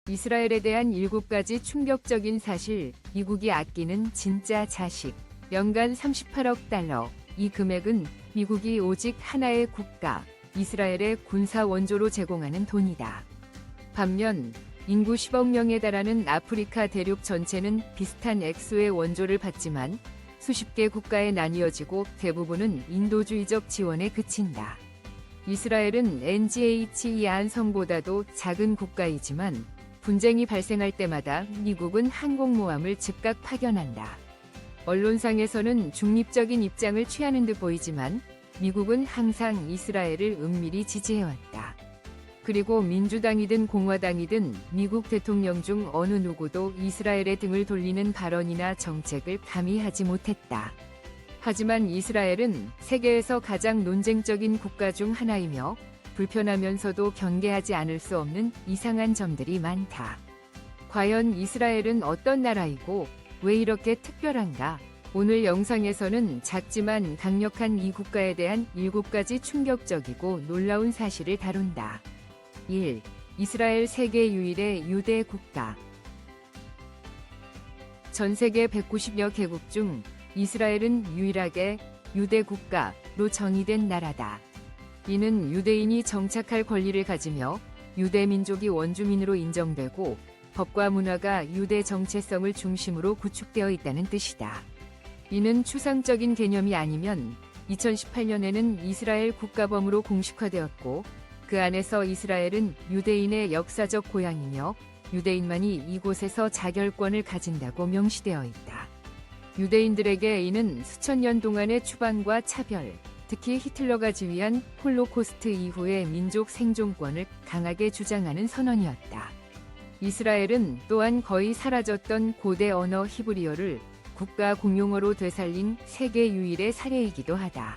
이스라엘에 대한 7가지 충격적인 사실. 미국이 아끼는 진짜 자식. 연간 38억 달러. 이 금액은 미국이 오직 하나의 국가, 이스라엘의 군사 원조로 제공하는 돈이다. 반면 인구 10억 명에 달하는 아프리카 대륙 전체는 비슷한 액수의 원조를 받지만 수십 개 국가에 나뉘어지고 대부분은 인도주의적 지원에 그친다. 이스라엘은 NGH 안성보다도 작은 국가이지만 분쟁이 발생할 때마다 미국은 항공모함을 즉각 파견한다. 언론상에서는 중립적인 입장을 취하는 듯 보이지만 미국은 항상 이스라엘을 은밀히 지지해왔다. 그리고 민주당이든 공화당이든 미국 대통령 중 어느 누구도 이스라엘의 등을 돌리는 발언이나 정책을 감히 하지 못했다. 하지만 이스라엘은 세계에서 가장 논쟁적인 국가 중 하나이며 불편하면서도 경계하지 않을 수 없는 이상한 점들이 많다. 과연 이스라엘은 어떤 나라이고 왜 이렇게 특별한가? 오늘 영상에서는 작지만 강력한 이 국가에 대한 7가지 충격적이고 놀라운 사실을 다룬다. 1. 이스라엘 세계 유일의 유대 국가. 전 세계 190여 개국 중 이스라엘은 유일하게 유대 국가로 정의된 나라다. 이는 유대인이 정착할 권리를 가지며 유대 민족이 원주민으로 인정되고 법과 문화가 유대 정체성을 중심으로 구축되어 있다는 뜻이다. 이는 추상적인 개념이 아니면 2018년에는 이스라엘 국가범으로 공식화되었고 그 안에서 이스라엘은 유대인의 역사적 고향이며 유대인만이 이곳에서 자결권을 가진다고 명시되어 있다. 유대인들에게 이는 수천 년 동안의 추방과 차별, 특히 히틀러가 지휘한 홀로코스트 이후의 민족 생존권을 강하게 주장하는 선언이었다. 이스라엘은 또한 거의 사라졌던 고대 언어 히브리어를 국가 공용어로 되살린 세계 유일의 사례이기도 하다.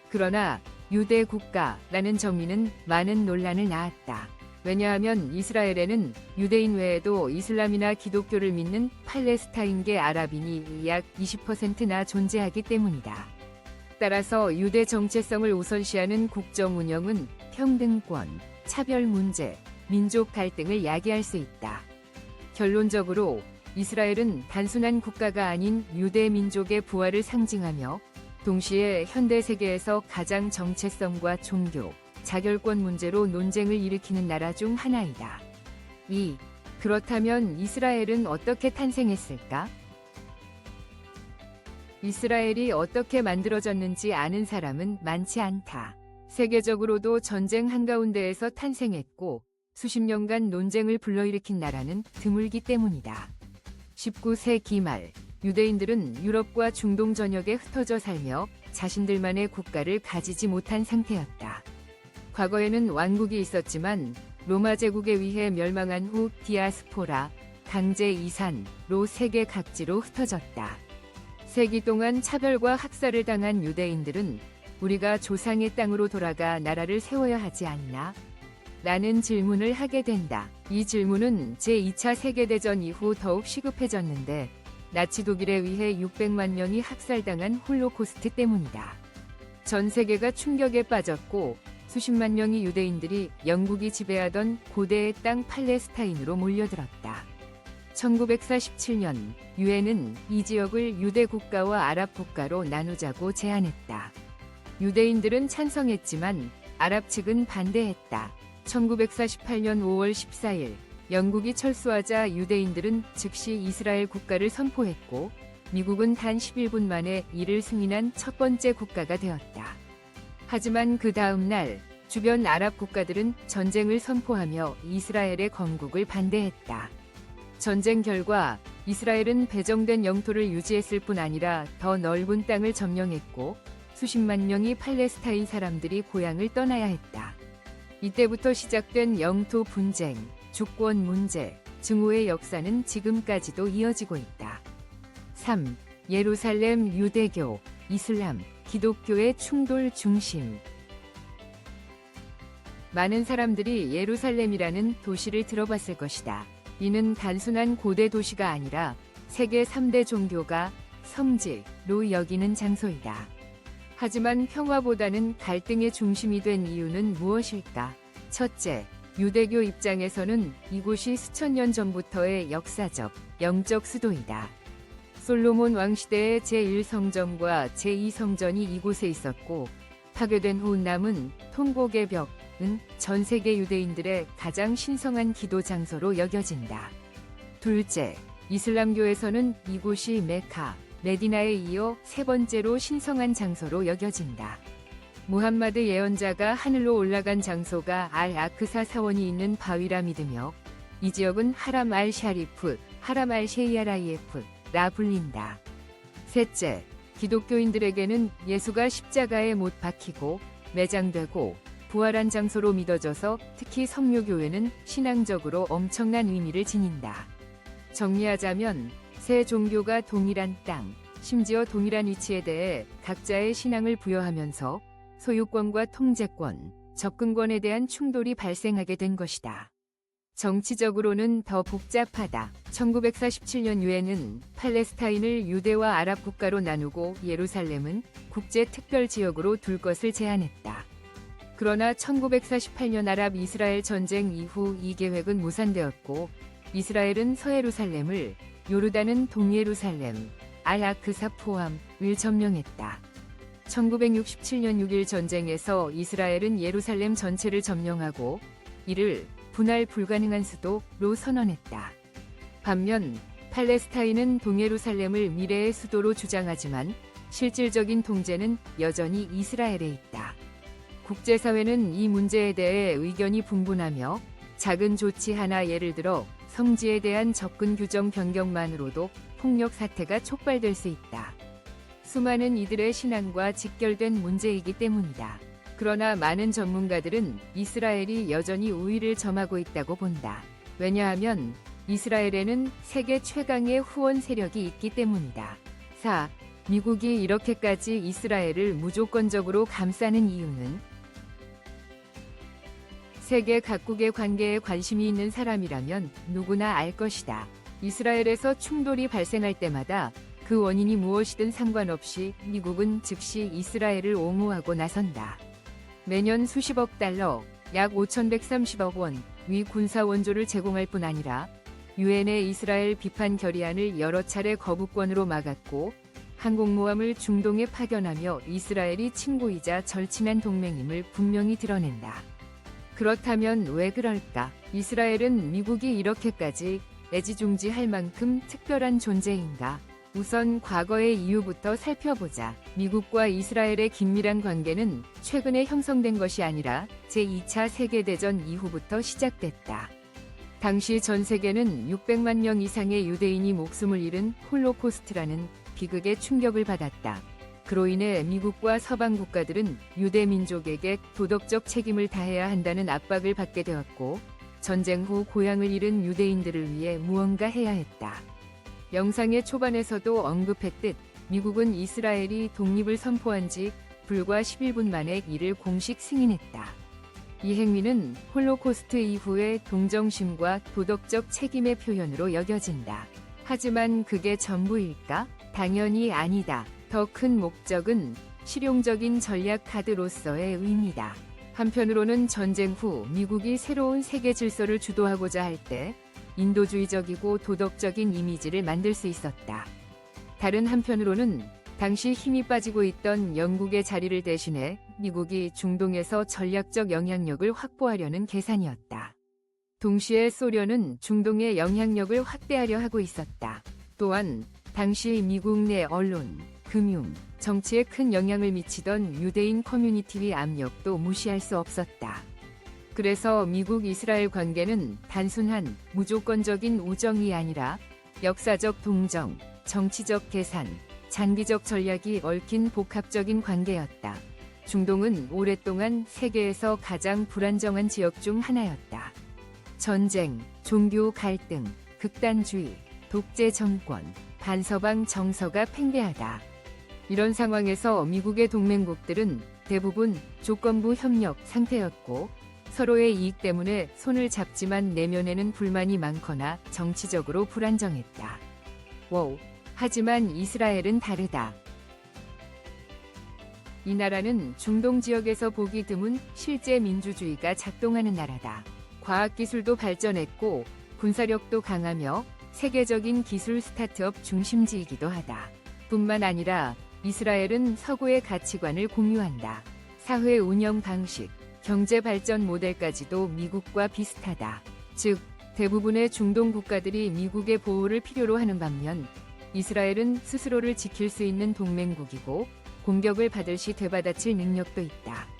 그러나 유대 국가라는 정의는 많은 논란을 낳았다. 왜냐하면 이스라엘에는 유대인 외에도 이슬람이나 기독교를 믿는 팔레스타인계 아랍인이 약 20%나 존재하기 때문이다. 따라서 유대 정체성을 우선시하는 국정 운영은 평등권, 차별 문제, 민족 갈등을 야기할 수 있다. 결론적으로 이스라엘은 단순한 국가가 아닌 유대 민족의 부활을 상징하며 동시에 현대 세계에서 가장 정체성과 종교, 자결권 문제로 논쟁을 일으키는 나라 중 하나이다. 2. 그렇다면 이스라엘은 어떻게 탄생했을까? 이스라엘이 어떻게 만들어졌는지 아는 사람은 많지 않다. 세계적으로도 전쟁 한가운데에서 탄생했고 수십 년간 논쟁을 불러일으킨 나라는 드물기 때문이다. 19세기 말 유대인들은 유럽과 중동 전역에 흩어져 살며 자신들만의 국가를 가지지 못한 상태였다. 과거에는 왕국이 있었지만 로마 제국에 의해 멸망한 후 디아스포라, 강제 이산로 세계 각지로 흩어졌다. 세기 동안 차별과 학살을 당한 유대인들은 우리가 조상의 땅으로 돌아가 나라를 세워야 하지 않나? 라는 질문을 하게 된다. 이 질문은 제2차 세계대전 이후 더욱 시급해졌는데 나치 독일에 의해 600만 명이 학살당한 홀로코스트 때문이다. 전 세계가 충격에 빠졌고 수십만 명의 유대인들이 영국이 지배하던 고대의 땅 팔레스타인으로 몰려들었다. 1947년 유엔은 이 지역을 유대 국가와 아랍 국가로 나누자고 제안했다. 유대인들은 찬성했지만 아랍 측은 반대했다. 1948년 5월 14일 영국이 철수하자 유대인들은 즉시 이스라엘 국가를 선포했고 미국은 단 11분 만에 이를 승인한 첫 번째 국가가 되었다. 하지만 그 다음 날 주변 아랍 국가들은 전쟁을 선포하며 이스라엘의 건국을 반대했다. 전쟁 결과 이스라엘은 배정된 영토를 유지했을 뿐 아니라 더 넓은 땅을 점령했고 수십만 명의 팔레스타인 사람들이 고향을 떠나야 했다. 이때부터 시작된 영토 분쟁, 주권 문제, 증오의 역사는 지금까지도 이어지고 있다. 3. 예루살렘 유대교, 이슬람, 기독교의 충돌 중심. 많은 사람들이 예루살렘이라는 도시를 들어봤을 것이다. 이는 단순한 고대 도시가 아니라 세계 3대 종교가 성지로 여기는 장소이다. 하지만 평화보다는 갈등의 중심이 된 이유는 무엇일까? 첫째, 유대교 입장에서는 이곳이 수천 년 전부터의 역사적, 영적 수도이다. 솔로몬 왕 시대의 제1성전과 제2성전이 이곳에 있었고 파괴된 후 남은 통곡의 벽은 전 세계 유대인들의 가장 신성한 기도 장소로 여겨진다. 둘째, 이슬람교에서는 이곳이 메카, 메디나에 이어 세 번째로 신성한 장소로 여겨진다. 무함마드 예언자가 하늘로 올라간 장소가 알-아크사 사원이 있는 바위라 믿으며 이 지역은 하람 알-샤리프, 하람 알-셰이아라이에프라 불린다. 셋째, 기독교인들에게는 예수가 십자가에 못 박히고 매장되고 부활한 장소로 믿어져서 특히 성묘교회는 신앙적으로 엄청난 의미를 지닌다. 정리하자면 세 종교가 동일한 땅, 심지어 동일한 위치에 대해 각자의 신앙을 부여하면서 소유권과 통제권, 접근권에 대한 충돌이 발생하게 된 것이다. 정치적으로는 더 복잡하다. 1947년 유엔은 팔레스타인을 유대와 아랍 국가로 나누고 예루살렘은 국제특별지역으로 둘 것을 제안했다. 그러나 1948년 아랍 이스라엘 전쟁 이후 이 계획은 무산되었고 이스라엘은 서예루살렘을, 요르단은 동예루살렘, 알-아크사 포함을 점령했다. 1967년 6일 전쟁에서 이스라엘은 예루살렘 전체를 점령하고 이를 분할 불가능한 수도로 선언했다. 반면 팔레스타인은 동예루살렘을 미래의 수도로 주장하지만 실질적인 통제는 여전히 이스라엘에 있다. 국제사회는 이 문제에 대해 의견이 분분하며 작은 조치 하나 예를 들어 성지에 대한 접근 규정 변경만으로도 폭력 사태가 촉발될 수 있다. 수많은 이들의 신앙과 직결된 문제이기 때문이다. 그러나 많은 전문가들은 이스라엘이 여전히 우위를 점하고 있다고 본다. 왜냐하면 이스라엘에는 세계 최강의 후원 세력이 있기 때문이다. 4. 미국이 이렇게까지 이스라엘을 무조건적으로 감싸는 이유는 세계 각국의 관계에 관심이 있는 사람이라면 누구나 알 것이다. 이스라엘에서 충돌이 발생할 때마다 그 원인이 무엇이든 상관없이 미국은 즉시 이스라엘을 옹호하고 나선다. 매년 수십억 달러, 약 5,130억 원, 위 군사 원조를 제공할 뿐 아니라 유엔의 이스라엘 비판 결의안을 여러 차례 거부권으로 막았고 항공모함을 중동에 파견하며 이스라엘이 친구이자 절친한 동맹임을 분명히 드러낸다. 그렇다면 왜 그럴까? 이스라엘은 미국이 이렇게까지 애지중지할 만큼 특별한 존재인가? 우선 과거의 이유부터 살펴보자. 미국과 이스라엘의 긴밀한 관계는 최근에 형성된 것이 아니라 제2차 세계대전 이후부터 시작됐다. 당시 전 세계는 600만 명 이상의 유대인이 목숨을 잃은 홀로코스트라는 비극의 충격을 받았다. 그로 인해 미국과 서방 국가들은 유대 민족에게 도덕적 책임을 다해야 한다는 압박을 받게 되었고 전쟁 후 고향을 잃은 유대인들을 위해 무언가 해야 했다. 영상의 초반에서도 언급했듯 미국은 이스라엘이 독립을 선포한 지 불과 11분 만에 이를 공식 승인했다. 이 행위는 홀로코스트 이후의 동정심과 도덕적 책임의 표현으로 여겨진다. 하지만 그게 전부일까? 당연히 아니다. 더 큰 목적은 실용적인 전략 카드로서의 의미다. 한편으로는 전쟁 후 미국이 새로운 세계 질서를 주도하고자 할 때 인도주의적이고 도덕적인 이미지를 만들 수 있었다. 다른 한편으로는 당시 힘이 빠지고 있던 영국의 자리를 대신해 미국이 중동에서 전략적 영향력을 확보하려는 계산이었다. 동시에 소련은 중동의 영향력을 확대하려 하고 있었다. 또한 당시 미국 내 언론, 금융, 정치에 큰 영향을 미치던 유대인 커뮤니티의 압력도 무시할 수 없었다. 그래서 미국-이스라엘 관계는 단순한 무조건적인 우정이 아니라 역사적 동정, 정치적 계산, 장기적 전략이 얽힌 복합적인 관계였다. 중동은 오랫동안 세계에서 가장 불안정한 지역 중 하나였다. 전쟁, 종교 갈등, 극단주의, 독재 정권, 반서방 정서가 팽배하다. 이런 상황에서 미국의 동맹국들은 대부분 조건부 협력 상태였고 서로의 이익 때문에 손을 잡지만 내면에는 불만이 많거나 정치적으로 불안정했다. 하지만 이스라엘은 다르다. 이 나라는 중동 지역에서 보기 드문 실제 민주주의가 작동하는 나라다. 과학기술도 발전했고 군사력도 강하며 세계적인 기술 스타트업 중심지이기도 하다. 뿐만 아니라 이스라엘은 서구의 가치관을 공유한다. 사회 운영 방식, 경제 발전 모델까지도 미국과 비슷하다. 즉, 대부분의 중동 국가들이 미국의 보호를 필요로 하는 반면 이스라엘은 스스로를 지킬 수 있는 동맹국이고 공격을 받을 시 되받아칠 능력도 있다.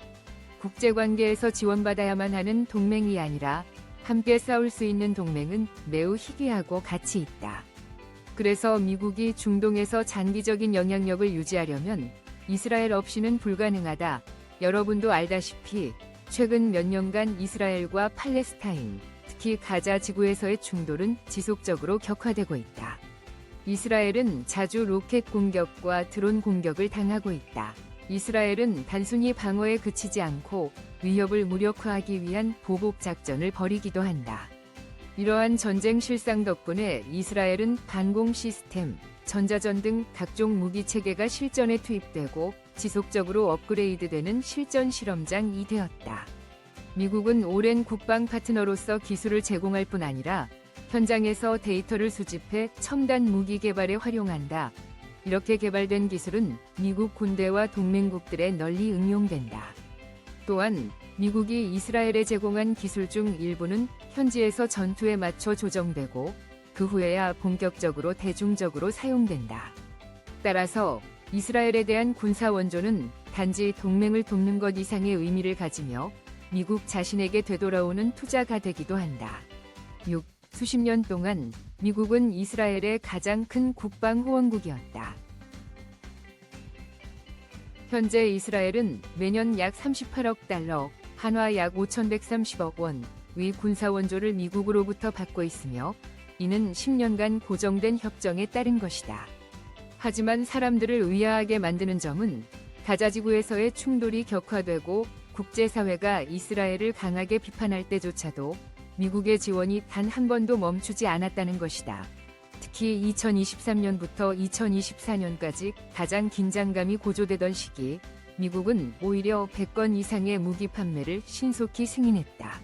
국제관계에서 지원받아야만 하는 동맹이 아니라 함께 싸울 수 있는 동맹은 매우 희귀하고 가치 있다. 그래서 미국이 중동에서 장기적인 영향력을 유지하려면 이스라엘 없이는 불가능하다. 여러분도 알다시피 최근 몇 년간 이스라엘과 팔레스타인, 특히 가자 지구에서의 충돌은 지속적으로 격화되고 있다. 이스라엘은 자주 로켓 공격과 드론 공격을 당하고 있다. 이스라엘은 단순히 방어에 그치지 않고 위협을 무력화하기 위한 보복 작전을 벌이기도 한다. 이러한 전쟁 실상 덕분에 이스라엘은 반공 시스템, 전자전 등 각종 무기 체계가 실전에 투입되고 지속적으로 업그레이드되는 실전 실험장이 되었다. 미국은 오랜 국방 파트너로서 기술을 제공할 뿐 아니라 현장에서 데이터를 수집해 첨단 무기 개발에 활용한다. 이렇게 개발된 기술은 미국 군대와 동맹국들에 널리 응용된다. 또한 미국이 이스라엘에 제공한 기술 중 일부는 현지에서 전투에 맞춰 조정되고 그 후에야 본격적으로 대중적으로 사용된다. 따라서 이스라엘에 대한 군사 원조는 단지 동맹을 돕는 것 이상의 의미를 가지며 미국 자신에게 되돌아오는 투자가 되기도 한다. 6. 수십 년 동안 미국은 이스라엘의 가장 큰 국방 후원국이었다. 현재 이스라엘은 매년 약 38억 달러, 한화 약 5,130억 원의 군사 원조를 미국으로부터 받고 있으며 이는 10년간 고정된 협정에 따른 것이다. 하지만 사람들을 의아하게 만드는 점은 가자 지구에서의 충돌이 격화되고 국제사회가 이스라엘을 강하게 비판할 때조차도 미국의 지원이 단 한 번도 멈추지 않았다는 것이다. 특히 2023년부터 2024년까지 가장 긴장감이 고조되던 시기, 미국은 오히려 100건 이상의 무기 판매를 신속히 승인했다.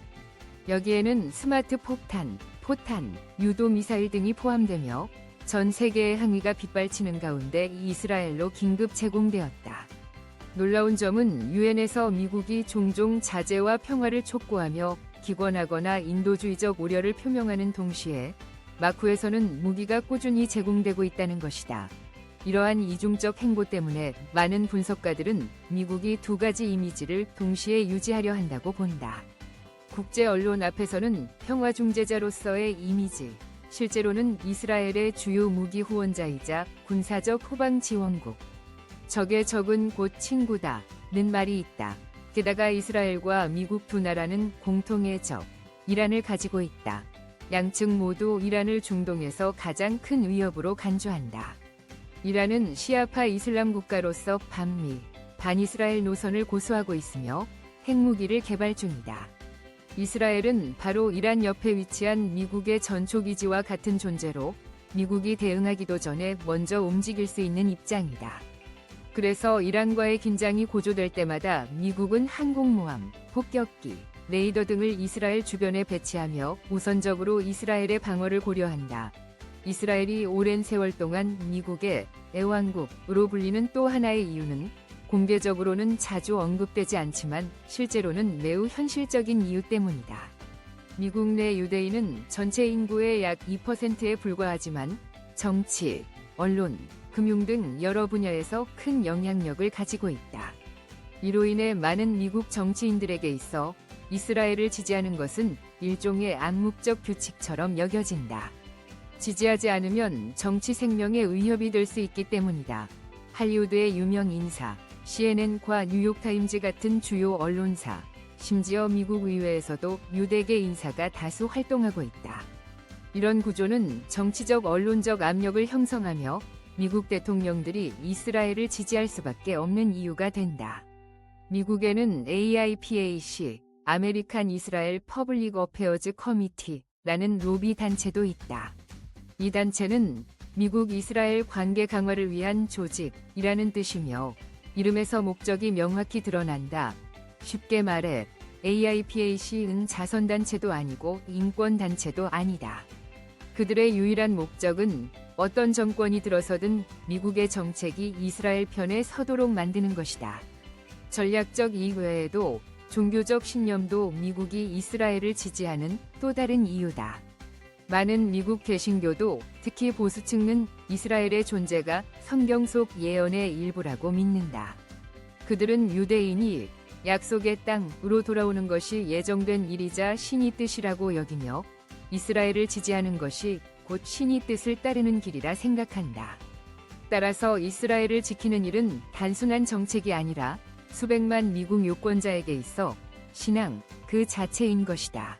여기에는 스마트 폭탄, 포탄, 유도 미사일 등이 포함되며 전 세계의 항의가 빗발치는 가운데 이스라엘로 긴급 제공되었다. 놀라운 점은 유엔에서 미국이 종종 자제와 평화를 촉구하며 기권하거나 인도주의적 우려를 표명하는 동시에 마쿠에서는 무기가 꾸준히 제공되고 있다는 것이다. 이러한 이중적 행보 때문에 많은 분석가들은 미국이 두 가지 이미지를 동시에 유지하려 한다고 본다. 국제 언론 앞에서는 평화 중재자로서의 이미지, 실제로는 이스라엘의 주요 무기 후원자이자 군사적 후방 지원국. 적의 적은 곧 친구다는 말이 있다. 게다가 이스라엘과 미국 두 나라는 공통의 적, 이란을 가지고 있다. 양측 모두 이란을 중동에서 가장 큰 위협으로 간주한다. 이란은 시아파 이슬람 국가로서 반미, 반이스라엘 노선을 고수하고 있으며 핵무기를 개발 중이다. 이스라엘은 바로 이란 옆에 위치한 미국의 전초기지와 같은 존재로 미국이 대응하기도 전에 먼저 움직일 수 있는 입장이다. 그래서 이란과의 긴장이 고조될 때마다 미국은 항공모함, 폭격기, 레이더 등을 이스라엘 주변에 배치하며 우선적으로 이스라엘의 방어를 고려한다. 이스라엘이 오랜 세월 동안 미국의 애왕국으로 불리는 또 하나의 이유는 공개적으로는 자주 언급되지 않지만 실제로는 매우 현실적인 이유 때문이다. 미국 내 유대인은 전체 인구의 약 2%에 불과하지만 정치, 언론, 금융 등 여러 분야에서 큰 영향력을 가지고 있다. 이로 인해 많은 미국 정치인들에게 있어 이스라엘을 지지하는 것은 일종의 암묵적 규칙처럼 여겨진다. 지지하지 않으면 정치 생명에 위협이 될 수 있기 때문이다. 할리우드의 유명 인사, CNN과 뉴욕타임즈 같은 주요 언론사, 심지어 미국 의회에서도 유대계 인사가 다수 활동하고 있다. 이런 구조는 정치적 언론적 압력을 형성하며 미국 대통령들이 이스라엘을 지지할 수밖에 없는 이유가 된다. 미국에는 AIPAC, 아메리칸 이스라엘 퍼블릭 어페어즈 커미티라는 로비 단체도 있다. 이 단체는 미국 이스라엘 관계 강화를 위한 조직이라는 뜻이며 이름에서 목적이 명확히 드러난다. 쉽게 말해 AIPAC은 자선단체도 아니고 인권단체도 아니다. 그들의 유일한 목적은 어떤 정권이 들어서든 미국의 정책이 이스라엘 편에 서도록 만드는 것이다. 전략적 이익 외에도 종교적 신념도 미국이 이스라엘을 지지하는 또 다른 이유다. 많은 미국 개신교도 특히 보수층은 이스라엘의 존재가 성경 속 예언의 일부라고 믿는다. 그들은 유대인이 약속의 땅으로 돌아오는 것이 예정된 일이자 신의 뜻이라고 여기며 이스라엘을 지지하는 것이 곧 신의 뜻을 따르는 길이라 생각한다. 따라서 이스라엘을 지키는 일은 단순한 정책이 아니라 수백만 미국 유권자에게 있어 신앙 그 자체인 것이다.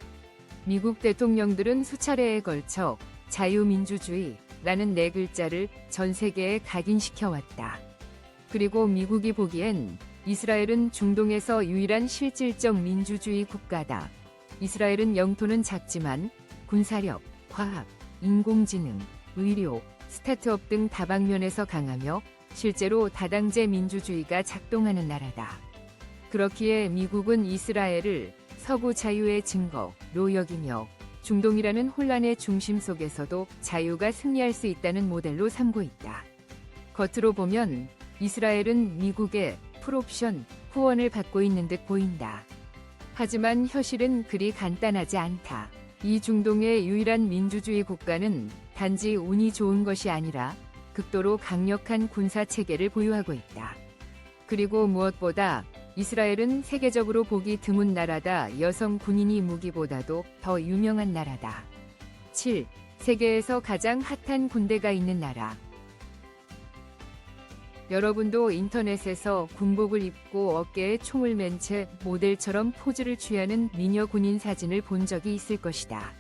미국 대통령들은 수차례에 걸쳐 자유민주주의라는 네 글자를 전 세계에 각인시켜왔다. 그리고 미국이 보기엔 이스라엘은 중동에서 유일한 실질적 민주주의 국가다. 이스라엘은 영토는 작지만 군사력, 과학, 인공지능, 의료, 스타트업 등 다방면에서 강하며 실제로 다당제 민주주의가 작동하는 나라다. 그렇기에 미국은 이스라엘을 서구 자유의 증거로 여기며 중동이라는 혼란의 중심 속에서도 자유가 승리할 수 있다는 모델로 삼고 있다. 겉으로 보면 이스라엘은 미국의 풀옵션 후원을 받고 있는 듯 보인다. 하지만 현실은 그리 간단하지 않다. 이 중동의 유일한 민주주의 국가는 단지 운이 좋은 것이 아니라 극도로 강력한 군사 체계를 보유하고 있다. 그리고 무엇보다 이스라엘은 세계적으로 보기 드문 나라다. 여성 군인이 무기보다도 더 유명한 나라다. 7. 세계에서 가장 핫한 군대가 있는 나라. 여러분도 인터넷에서 군복을 입고 어깨에 총을 맨 채 모델처럼 포즈를 취하는 미녀 군인 사진을 본 적이 있을 것이다.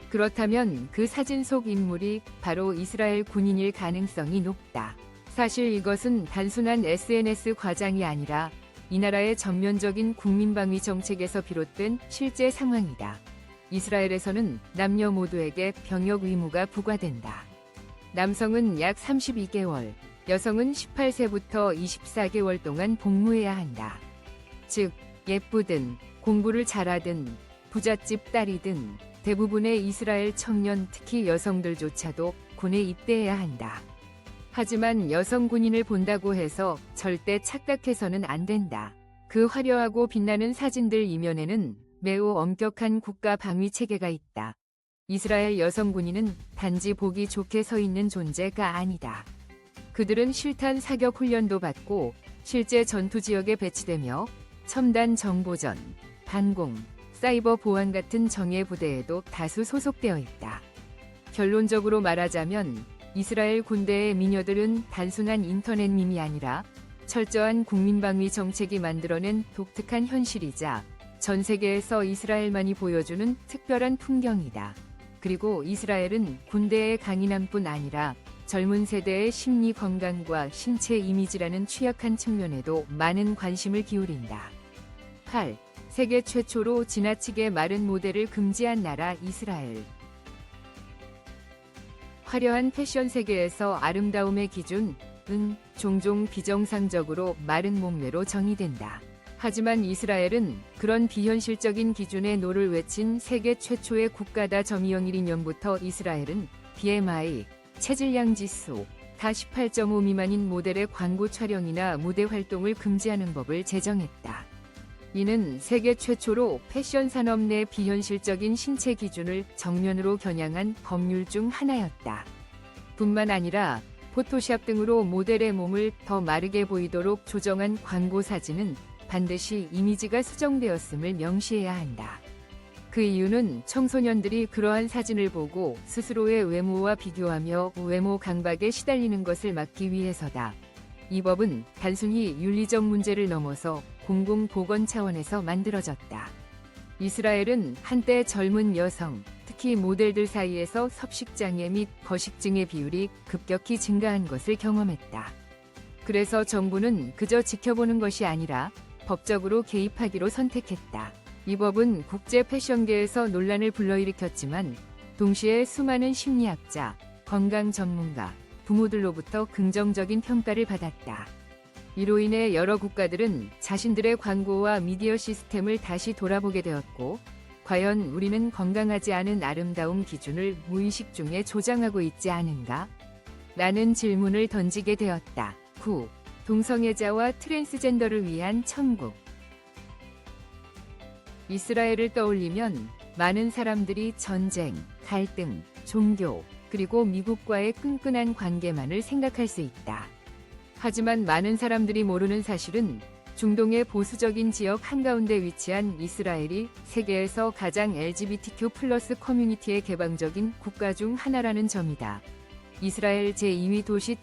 그렇다면 그 사진 속 인물이 바로 이스라엘 군인일 가능성이 높다. 사실 이것은 단순한 SNS 과장이 아니라 이 나라의 전면적인 국민방위 정책에서 비롯된 실제 상황이다. 이스라엘에서는 남녀 모두에게 병역 의무가 부과된다. 남성은 약 32개월, 여성은 18세부터 24개월 동안 복무해야 한다. 즉, 예쁘든 공부를 잘하든 부잣집 딸이든 대부분의 이스라엘 청년, 특히 여성들조차도 군에 입대해야 한다. 하지만 여성 군인을 본다고 해서 절대 착각해서는 안 된다. 그 화려하고 빛나는 사진들 이면에는 매우 엄격한 국가 방위 체계가 있다. 이스라엘 여성 군인은 단지 보기 좋게 서 있는 존재가 아니다. 그들은 실탄 사격 훈련도 받고 실제 전투 지역에 배치되며 첨단 정보전, 반공, 사이버 보안 같은 정예 부대에도 다수 소속되어 있다. 결론적으로 말하자면 이스라엘 군대의 미녀들은 단순한 인터넷 밈이 아니라 철저한 국민방위 정책이 만들어낸 독특한 현실이자 전 세계에서 이스라엘만이 보여주는 특별한 풍경이다. 그리고 이스라엘은 군대의 강인함뿐 아니라 젊은 세대의 심리 건강과 신체 이미지라는 취약한 측면에도 많은 관심을 기울인다. 8. 세계 최초로 지나치게 마른 모델을 금지한 나라 이스라엘. 화려한 패션 세계에서 아름다움의 기준은 종종 비정상적으로 마른 몸매로 정의된다. 하지만 이스라엘은 그런 비현실적인 기준에 노를 외친 세계 최초의 국가다. 2012년부터 이스라엘은 BMI, 체질량 지수, 다 18.5 미만인 모델의 광고 촬영이나 무대 활동을 금지하는 법을 제정했다. 이는 세계 최초로 패션 산업 내 비현실적인 신체 기준을 정면으로 겨냥한 법률 중 하나였다. 뿐만 아니라 포토샵 등으로 모델의 몸을 더 마르게 보이도록 조정한 광고 사진은 반드시 이미지가 수정되었음을 명시해야 한다. 그 이유는 청소년들이 그러한 사진을 보고 스스로의 외모와 비교하며 외모 강박에 시달리는 것을 막기 위해서다. 이 법은 단순히 윤리적 문제를 넘어서 공공보건 차원에서 만들어졌다. 이스라엘은 한때 젊은 여성, 특히 모델들 사이에서 섭식장애 및 거식증의 비율이 급격히 증가한 것을 경험했다. 그래서 정부는 그저 지켜보는 것이 아니라 법적으로 개입하기로 선택했다. 이 법은 국제 패션계에서 논란을 불러일으켰지만 동시에 수많은 심리학자, 건강 전문가, 부모들로부터 긍정적인 평가를 받았다. 이로 인해 여러 국가들은 자신들의 광고와 미디어 시스템을 다시 돌아보게 되었고, 과연 우리는 건강하지 않은 아름다움 기준을 무의식 중에 조장하고 있지 않은가? 라는 질문을 던지게 되었다. 9. 동성애자와 트랜스젠더를 위한 천국. 이스라엘을 떠올리면 많은 사람들이 전쟁, 갈등, 종교, 그리고 미국과의 끈끈한 관계만을 생각할 수 있다. 하지만 많은 사람들이 모르는 사실은 중동의 보수적인 지역 한가운데 위치한 이스라엘이 세계에서 가장 LGBTQ+ 커뮤니티에 개방적인 국가 중 하나라는 점이다. 이스라엘 제2위 도시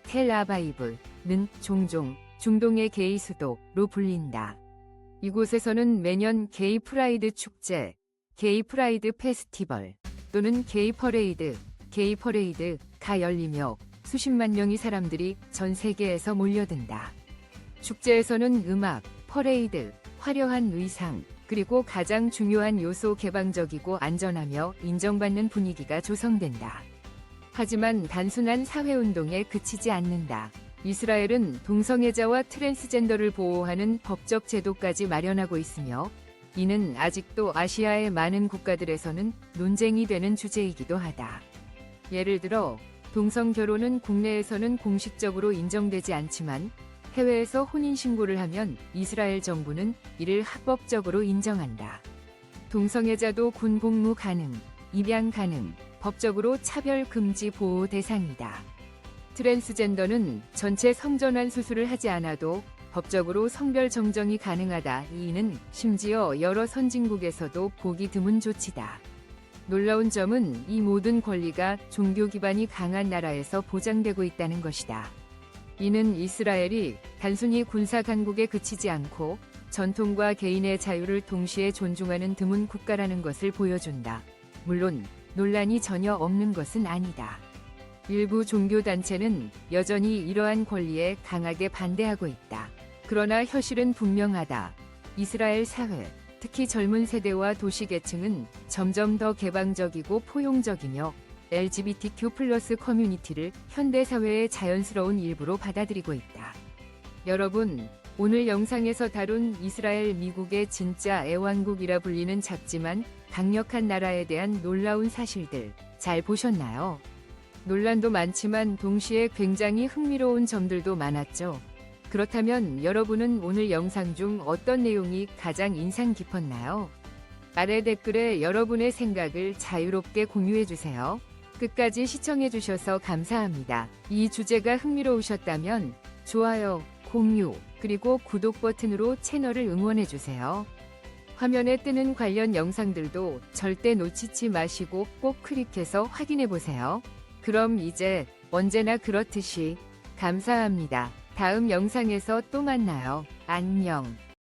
텔아바이브는 종종 중동의 게이 수도로 불린다. 이곳에서는 매년 게이 프라이드 축제, 게이 프라이드 페스티벌 또는 게이 퍼레이드가 열리며 수십만 명의 사람들이 전 세계에서 몰려든다. 축제에서는 음악, 퍼레이드, 화려한 의상, 그리고 가장 중요한 요소 개방적이고 안전하며 인정받는 분위기가 조성된다. 하지만 단순한 사회운동에 그치지 않는다. 이스라엘은 동성애자와 트랜스젠더를 보호하는 법적 제도까지 마련하고 있으며, 이는 아직도 아시아의 많은 국가들에서는 논쟁이 되는 주제이기도 하다. 예를 들어, 동성 결혼은 국내에서는 공식적으로 인정되지 않지만 해외에서 혼인신고를 하면 이스라엘 정부는 이를 합법적으로 인정한다. 동성애자도 군 복무 가능, 입양 가능, 법적으로 차별 금지 보호 대상이다. 트랜스젠더는 전체 성전환 수술을 하지 않아도 법적으로 성별 정정이 가능하다. 이는 심지어 여러 선진국에서도 보기 드문 조치다. 놀라운 점은 이 모든 권리가 종교 기반이 강한 나라에서 보장되고 있다는 것이다. 이는 이스라엘이 단순히 군사 강국에 그치지 않고 전통과 개인의 자유를 동시에 존중하는 드문 국가라는 것을 보여준다. 물론 논란이 전혀 없는 것은 아니다. 일부 종교단체는 여전히 이러한 권리에 강하게 반대하고 있다. 그러나 현실은 분명하다. 이스라엘 사회, 특히 젊은 세대와 도시계층은 점점 더 개방적이고 포용적이며 LGBTQ+ 커뮤니티를 현대사회의 자연스러운 일부로 받아들이고 있다. 여러분, 오늘 영상에서 다룬 이스라엘 미국의 진짜 애완국이라 불리는 작지만 강력한 나라에 대한 놀라운 사실들 잘 보셨나요? 논란도 많지만 동시에 굉장히 흥미로운 점들도 많았죠. 그렇다면 여러분은 오늘 영상 중 어떤 내용이 가장 인상 깊었나요? 아래 댓글에 여러분의 생각을 자유롭게 공유해주세요. 끝까지 시청해주셔서 감사합니다. 이 주제가 흥미로우셨다면 좋아요, 공유, 그리고 구독 버튼으로 채널을 응원해주세요. 화면에 뜨는 관련 영상들도 절대 놓치지 마시고 꼭 클릭해서 확인해보세요. 그럼 이제 언제나 그렇듯이 감사합니다. 다음 영상에서 또 만나요. 안녕.